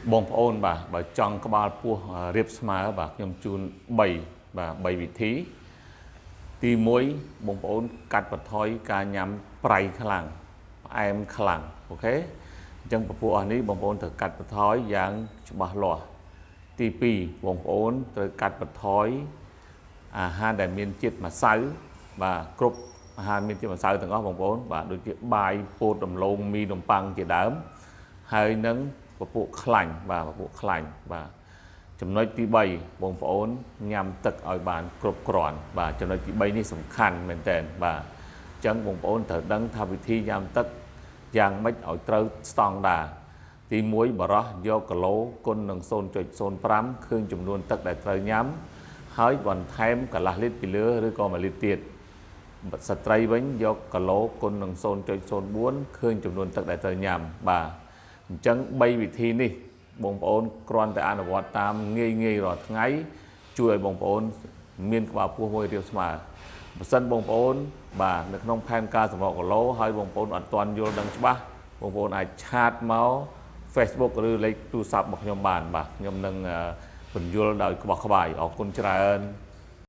បងប្អូនបើចង់ក្បាលពោះរៀបស្មើបាទខ្ញុំជូន3វិធីទី1បងប្អូនកាត់បន្ថយការញ៉ាំប្រៃខ្លាំងផ្អែមខ្លាំងអូខេអញ្ចឹងពពួកអស់នេះបងប្អូនត្រូវកាត់បន្ថយយ៉ាងច្បាស់លាស់ទី2បងប្អូនត្រូវកាត់បន្ថយអាហារដែលមានជាតិម្សៅបាទគ្រប់អាហារមានជាតិម្សៅទាំងអស់បងប្អូនបាទដូចជាបាយពោតដំឡូងមីនំប៉័ងជាដើមហើយនឹងពពួកខ្លាញ់បាទពពួកខ្លាញ់បាទចំណុចទី3បងប្អូនញ៉ាំទឹកឲ្យបានគ្រប់គ្រាន់បាទចំណុចទី3នេះសំខាន់មែនទែនបាទអញ្ចឹងបងប្អូនត្រូវដឹងថាវិធីញ៉ាំទឹកយ៉ាងម៉េចឲ្យត្រូវស្តង់ដារទី1បរោះយកគីឡូគុណនឹង 0.05 ឃើញចំនួនទឹកដែលត្រូវញ៉ាំហើយបន្ថែមកន្លះលីត្រពីលើឬក៏1លីត្រទៀតស្ត្រីវិញយកគីឡូគុណនឹង 0.04 ឃើញចំនួនទឹកដែលត្រូវញ៉ាំបាទអញ្ចឹង3វិធីនេះបងប្អូនគ្រាន់តែអនុវត្តតាមងាយរាល់ថ្ងៃជួយឲ្យបងប្អូនមានក្បាលពោះមួយរាបស្មើបើសិនបងប្អូនបាទនៅក្នុងផែនការសម្រកគីឡូហើយបងប្អូនអត់ទាន់យល់ដឹងច្បាស់បងប្អូនអាចឆាតមក Facebook ឬលេខទូរស័ព្ទរបស់ខ្ញុំបានបាទខ្ញុំនឹងពន្យល់ដោយក្បោះក្បាយអរគុណច្រើន